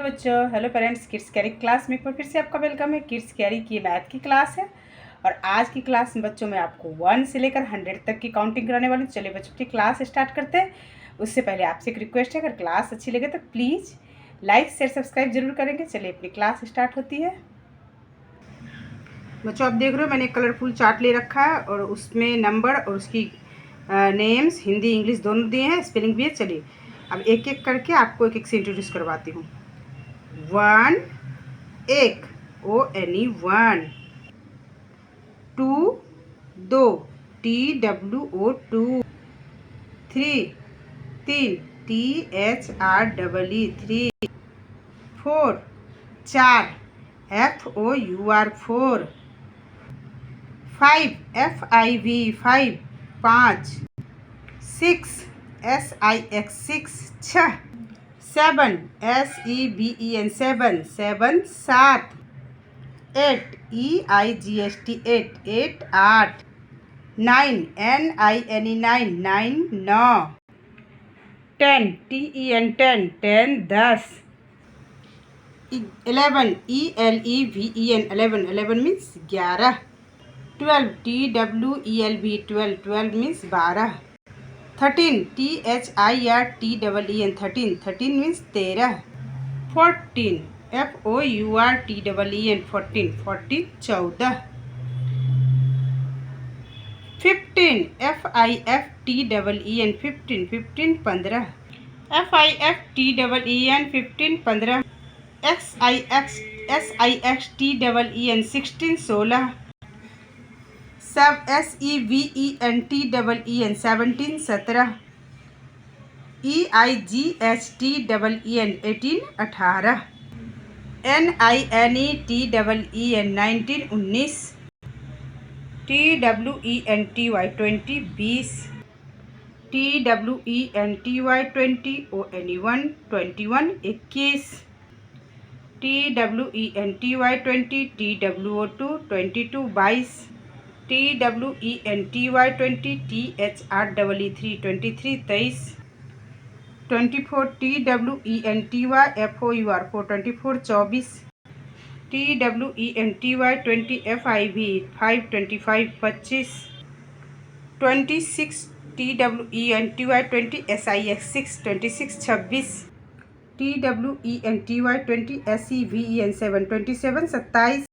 बच्चों, hello parents. Kids carry class में एक बार फिर से आपका वेलकम है। किड्स कैरी की मैथ की क्लास है और आज की क्लास में बच्चों मैं आपको 1 से लेकर 100 तक की काउंटिंग कराने वाली हूँ। चलिए बच्चों की क्लास स्टार्ट करते हैं। उससे पहले आपसे एक रिक्वेस्ट है, अगर क्लास अच्छी लगे तो प्लीज़ लाइक शेयर सब्सक्राइब जरूर करेंगे। चलिए अपनी क्लास स्टार्ट होती है। बच्चों आप देख रहे हो मैंने एक कलरफुल चार्ट ले रखा है और उसमें नंबर और उसकी नेम्स हिंदी इंग्लिश दोनों दिए हैं, स्पेलिंग भी है। चलिए अब एक एक करके आपको एक एक से इंट्रोड्यूस करवाती हूँ। 1 एक ONE 1, 2 दो TWO 2, 3 तीन THREE 3, 4 चार FOUR 4, 5 FIV 5 5, 6 SIX 6 छः, 7 SEVEN 7 7 7, 8 EIGST 8 8 8, 9 NINE 9 9 9, 10 TEN 10 10 10, 11 ELEVEN 11 11 means 11, 12 TWELV 12 12 means 12, 13 THIRTEEN 13 13 means 13, 14 FOURTEEN 14 14 14, 15 FIFTEEN 15 15 15, FIFTEEN 15 15, SIXTEEN 16 16, SEVENTEEN 17 17, EIGHTEEN 18 18, NINETEEN 19 19, TWENTY 20 20, TWENTY 20 ONE 21 21, TWENTY 20 TWO 2 22 22, TWENTY 20 THREE 3 23 23, 24 TWENTY FOUR 4 24 24, TWENTY 20 FIV 5 25 25, 26 TWENTY 20 SIX 6 26 26, TWENTY 20 SEVEN 7 27 27,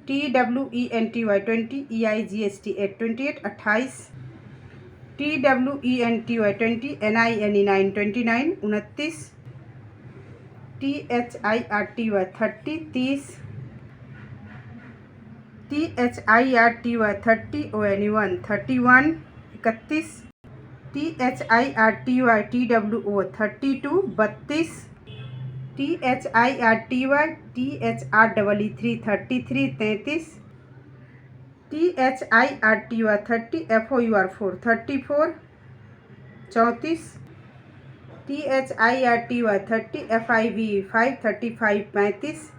TWENTY 20 EIGST 8 28 28, TWENTY 20 NINE 9 29 29, THIRTY 30 30, THIRTY 30 ONE 1 31 31, THIRTY TWO 32 32, THIRTY THREE 33 33, THIRTY 30 FOUR 4 34 34, THIRTY 30 FIV 5 35 35,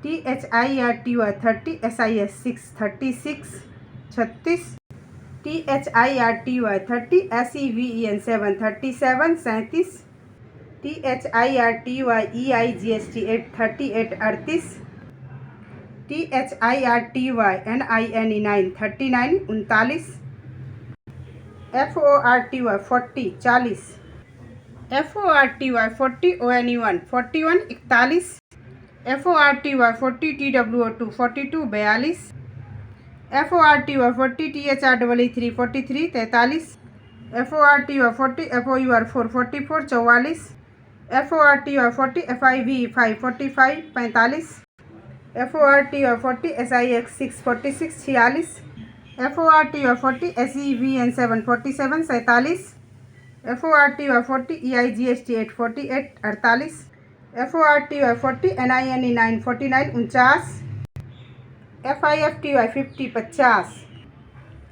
THIRTY 30 SIS 6 36 36, THIRTY 30 SEVEN 7 37 37, THIRTY EIGST 8 38 38, THIRTY NINE 9 39 39, FORTY 40 40, FORTY 40 ONE 1 41 41, FORTY 40 TWO 2 42 42, FORTY 40 THREE 3 43 43, FORTY 40 FOUR 4 44 44, FORTY 40 FIV 5 45 45, FORTY 40 SIX 6 46 46, FORTY 40 SEVEN 7 47 47, FORTY 40 EIGST 8 48 48, FORTY 40 NINE 9 49 49, FIFTY 50 50,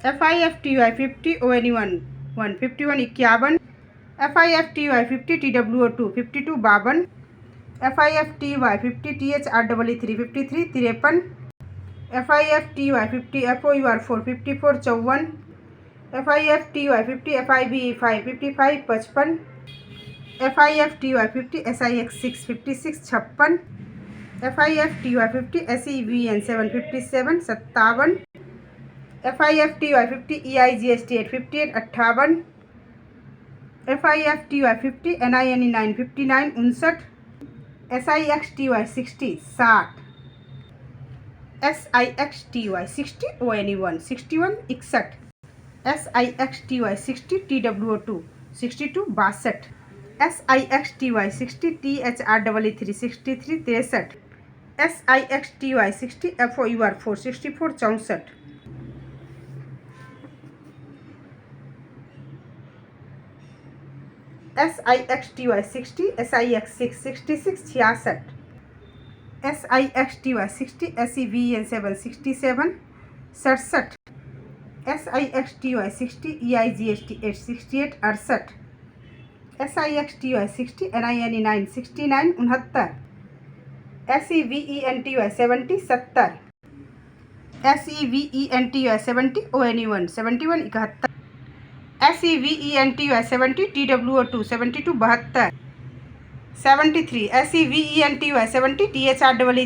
FIFTY 50 ONE 1 1 51 51, FIFTY 50 TWO 2 52 52, FIFTY 50 THREE 3 53 53, FIFTY 50 FOUR 4 54 54, FIFTY 50 FIV 5 55 55, FIFTY 50, SIX 6 56 56, FIFTY 50, SEVN 7 57 57, FIFTY 50, EIGST 8 58 58, FIFTY 50, NINE 9 59 59, SIXTY 60 60, SIXTY 60 ONE 61 61, SIXTY 60 TWO2 62 62, SIXTY 60 THREE 3 63 63, SIXTY 60 FOUR 4 64 64, SIXTY 60 SIX 6 66 66, SIXTY 60 SEVN 7 67 67, SIXTY 60 EIGST 8 68 68, SIXTY 60 NINE 9 69 69, SEVENTY 70 70, SEVENTY 70 ONE 71 71, SEVENTY 70 TWO2 72 72, 73, SEVENTY 70 THREE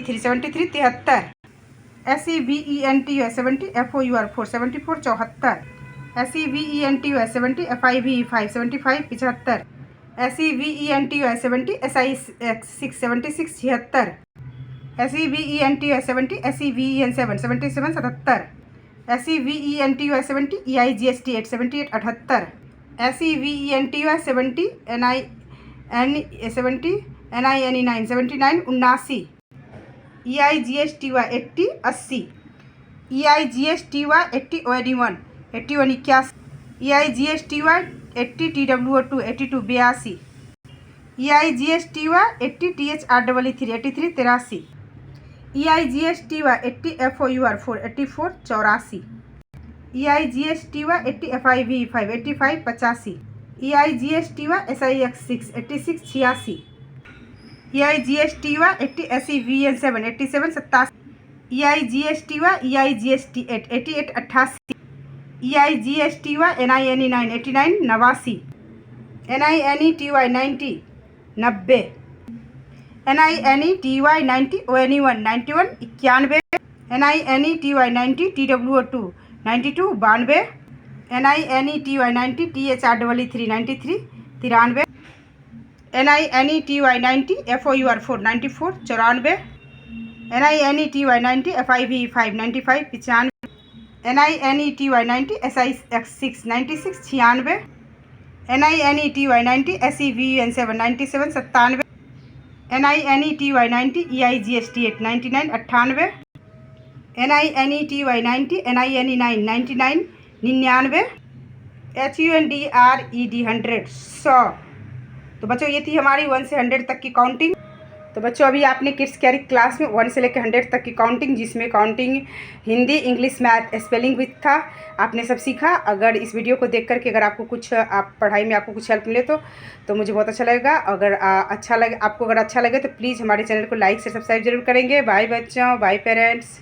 3 73 73, SEVENTY 70 FOUR 4 74 74, SEVENTY 70 FIV 5 75 75, SEVENTY 70 SIX 6 76 76, SEVENTY 70 SEVN 7 77 77, SEVENTY 70 EIGST 8 78 78, SEVENTY 70 NINE 70 NINE 9 79 79, EIGSTY 80 80, EIGSTY 80 ONE 81 81, EIGSTY 80 TWO2 82 82, EIGSTY 80 THREE 3 83 83, EIGSTY 80 FOUR 4 84 84, EIGSTY 80 FIV 5 85 85, EIGSTY SIX 6 86 86, EIGSTY 80 SEVN 7 87 87, EIGSTY EIGST 8 88 88, EIGSTY NINE 9 89 89, NINETY 90 90, NINETY 90 ONE 91 91, NINETY 90 TWO2 92 92, NINETY 90 THREE 3 93 93, NINETY 90 FOUR 4 94 94, NINETY 90 FIV 5 95 95, NINETY 90 SIX 6 96 96, NINETY 90 SEVN 7 97 97, NINETY 90 EIGST 8 99 98, NINETY 90 NINE 9 99 99, HUNDRED 100 100। तो बच्चों ये थी हमारी 1 से 100 तक की counting. तो बच्चों अभी आपने किड्स कैरी क्लास में 1 से लेकर 100 तक की काउंटिंग, जिसमें counting Hindi English math spelling with था, आपने सब सीखा। अगर इस वीडियो को देख करके अगर आपको कुछ आप पढ़ाई में आपको कुछ हेल्प मिले तो मुझे बहुत अच्छा लगेगा। अगर अच्छा लगे आपको, अगर अच्छा लगे तो प्लीज़ हमारे चैनल को लाइक से सब्सक्राइब जरूर करेंगे। बाय बच्चों, बाय पेरेंट्स।